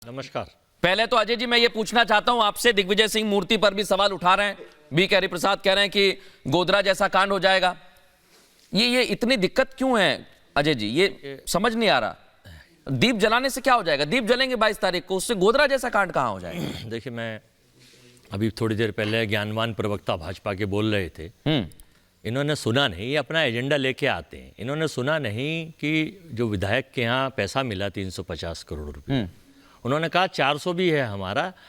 नमस्कार। पहले तो अजय जी मैं ये पूछना चाहता हूं आपसे, दिग्विजय सिंह मूर्ति पर भी सवाल उठा रहे हैं, बी के हरिप्रसाद कह रहे हैं कि गोधरा जैसा कांड हो जाएगा। ये इतनी दिक्कत क्यों है अजय जी, ये समझ नहीं आ रहा। दीप जलाने से क्या हो जाएगा? दीप जलेंगे 22 तारीख को, उससे गोधरा जैसा कांड कहां हो जाएगा? देखिए, मैं अभी थोड़ी देर पहले ज्ञानवान प्रवक्ता भाजपा के बोल रहे थे। इन्होंने सुना नहीं, ये अपना एजेंडा लेके आते हैं। इन्होंने सुना नहीं कि जो विधायक के यहाँ पैसा मिला 350 करोड़ रुपए, उन्होंने कहा 400 भी है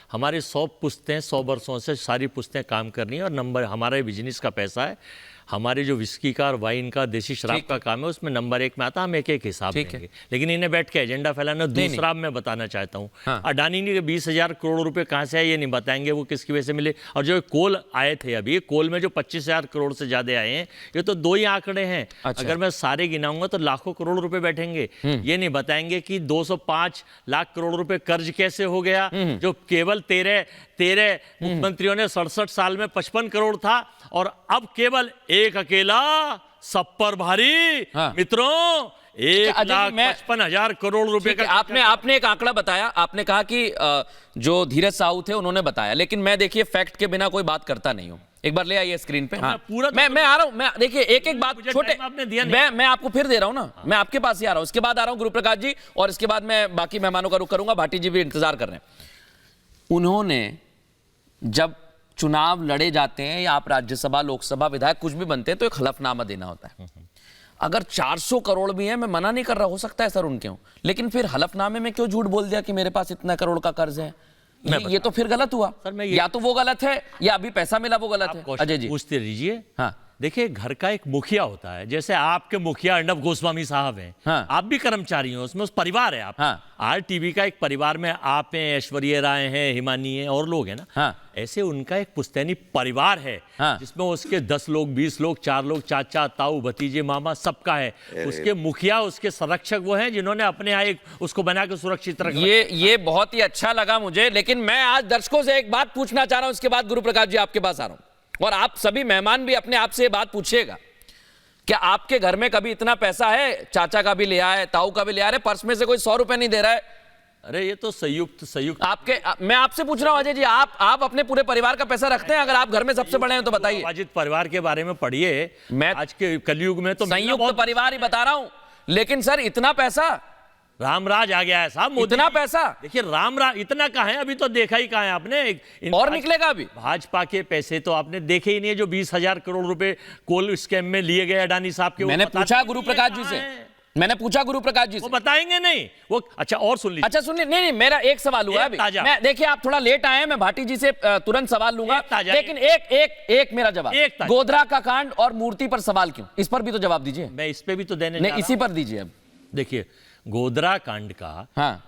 हमारी 100 पुश्तें 100 वर्षों से सारी पुश्तें काम कर रही हैं और नंबर हमारे बिजनेस का पैसा है, हमारे जो विस्की का और वाइन का देसी शराब का काम है उसमें नंबर 1 में आता, हम एक एक हिसाब देंगे। लेकिन इन्हें बैठ के एजेंडा फैलाना। दूसरा मैं बताना चाहता हूँ, अडानी ने 20,000 करोड़ रुपए कहाँ से आए ये नहीं बताएंगे, वो किसकी वजह से मिले। और जो कोल आए थे अभी, कोल में जो 25,000 करोड़ से ज्यादा आए हैं, ये तो 2 ही आंकड़े हैं। अगर मैं सारे गिनाऊंगा तो लाखों करोड़ रुपए बैठेंगे। ये नहीं बताएंगे कि 205 लाख करोड़ रुपए कर्ज कैसे हो गया, जो केवल 13 मुख्यमंत्रियों ने 67 साल में 55 करोड़ था और अब केवल एक अकेला सब पर भारी। मित्रों, 1,55,000 करोड़ रुपए का आपने एक आंकड़ा बताया, आपने कहा कि जो धीरज साहू थे उन्होंने बताया, लेकिन मैं देखिए फैक्ट के बिना कोई बात करता नहीं हूं। एक बार ले आइए स्क्रीन पे। हाँ, मैं आ रहा हूं। मैं देखिए एक बात छोटे मैं आपको फिर दे रहा हूं ना, मैं आपके पास ही आ रहा हूं। इसके बाद आ रहा हूं गुरुप्रकाश जी, और इसके बाद मैं बाकी मेहमानों का रुख करूंगा। भाटी जी भी इंतजार कर रहे हैं। उन्होंने जब चुनाव लड़े जाते हैं या आप राज्यसभा लोकसभा विधायक कुछ भी बनते हैं तो एक हलफनामा देना होता है। अगर 400 करोड़ भी है, मैं मना नहीं कर रहा, हो सकता है सर उनके हो, लेकिन फिर हलफनामे में क्यों झूठ बोल दिया कि मेरे पास इतना करोड़ का कर्ज है? ये तो फिर गलत हुआ सर। या तो वो गलत है या अभी पैसा मिला वो गलत है। अजय जी पूछते रहिए। हाँ, देखिए, घर का एक मुखिया होता है, जैसे आपके मुखिया अर्णब गोस्वामी साहब हैं। हाँ। आप भी कर्मचारी हो, उसमें उस परिवार है आप। हाँ। आरटीवी का एक परिवार में आप हैं, ऐश्वर्या राय हैं, हिमानी हैं और लोग हैं ना। हाँ। ऐसे उनका एक पुश्तैनी परिवार है। हाँ। जिसमें उसके 10 लोग 20 लोग 4 लोग चाचा ताऊ भतीजे मामा सबका है। उसके मुखिया उसके संरक्षक वो हैं जिन्होंने अपने यहाँ एक उसको बना के सुरक्षित रखा। ये बहुत ही अच्छा लगा मुझे, लेकिन मैं आज दर्शकों से एक बात पूछना चाह रहा हूं, उसके बाद गुरुप्रकाश जी आपके पास आ रहा हूं, और आप सभी मेहमान भी अपने आप से बात पूछिएगा। क्या आपके घर में कभी इतना पैसा है, चाचा का भी ले आए, ताऊ का भी ले आए, पर्स में से कोई 100 रुपए नहीं दे रहा है? अरे ये तो संयुक्त मैं आपसे पूछ रहा हूं अजय जी, आप अपने पूरे परिवार का पैसा रखते हैं? अगर आप घर में सबसे बड़े हैं तो बताइए। विभाजित परिवार के बारे में पढ़िए। मैं आज के कलयुग में तो संयुक्त परिवार ही बता रहा हूं, लेकिन सर इतना पैसा, रामराज आ गया है साहब। इतना पैसा देखिए, रामराज इतना कहाँ है, अभी तो देखा ही कहाँ है आपने। और निकलेगा अभी। भाजपा के पैसे तो आपने देखे ही नहीं है, जो 20,000 करोड़ रुपए कोल स्कैम में लिए गए अडानी साहब के। मैंने पूछा गुरुप्रकाश जी से, वो बताएंगे नहीं वो। अच्छा, और सुन लीजिए। अच्छा सुनिए, नहीं मेरा एक सवाल हुआ अभी। मैं देखिए आप थोड़ा लेट आए हैं, मैं भाटी जी से तुरंत सवाल लूंगा, लेकिन एक मेरा जवाब, गोधरा का कांड और मूर्ति पर सवाल क्यों, इस पर भी तो जवाब दीजिए। मैं इस पे भी तो देने नहीं, इसी पर दीजिए। अब देखिए, गोधरा कांड का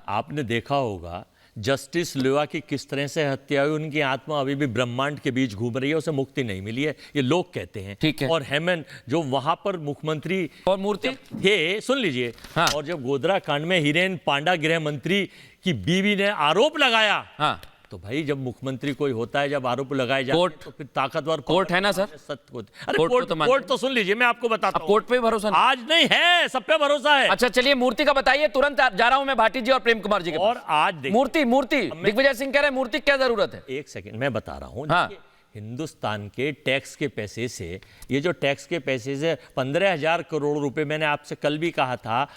आपने देखा होगा, जस्टिस लोया की किस तरह से हत्या हुई, उनकी आत्मा अभी भी ब्रह्मांड के बीच घूम रही है, उसे मुक्ति नहीं मिली है, ये लोग कहते हैं। ठीक है। और हेमंत जो वहां पर मुख्यमंत्री और मूर्ति थे, सुन लीजिए। और जब गोधरा कांड में हिरेन पांडा गृह मंत्री की बीवी ने आरोप लगाया, तो भाई जब मुख्यमंत्री कोई होता है, जब आरोप लगाए जाते हैं तो फिर ताकतवर कोर्ट है ना सर। अरे कोर्ट तो सुन लीजिए, मैं आपको बताता हूं। कोर्ट पे भरोसा नहीं? आज नहीं है, सब पे भरोसा है। अच्छा चलिए, मूर्ति का बताइए, तुरंत जा रहा हूं मैं भाटी जी और प्रेम कुमार जी के पास। और आज मूर्ति दिग्विजय सिंह कह रहे हैं मूर्ति क्या जरूरत है? एक सेकंड मैं बता रहा हूं। हिंदुस्तान के टैक्स के पैसे से, ये जो टैक्स के पैसे से 15,000 करोड़ रुपए, मैंने आपसे कल भी कहा था।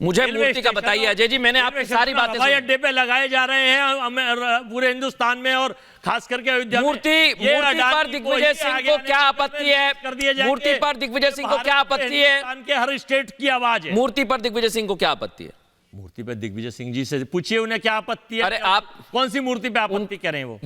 मुझे मूर्ति का बताइए अजय जी, मैंने आपकी सारी बातें हवाई अड्डे पे लगाए जा रहे हैं पूरे हिंदुस्तान में और खास करके अयोध्या। मूर्ति पर दिग्विजय सिंह को क्या आपत्ति है? मूर्ति पर दिग्विजय सिंह को क्या आपत्ति है? हर स्टेट की आवाज है। मूर्ति पर दिग्विजय सिंह को क्या आपत्ति है? मूर्ति पर दिग्विजय सिंह जी से पूछिए, उन्हें क्या आपत्ति है। अरे आप कौन सी मूर्ति पे आपत्ति करें वो?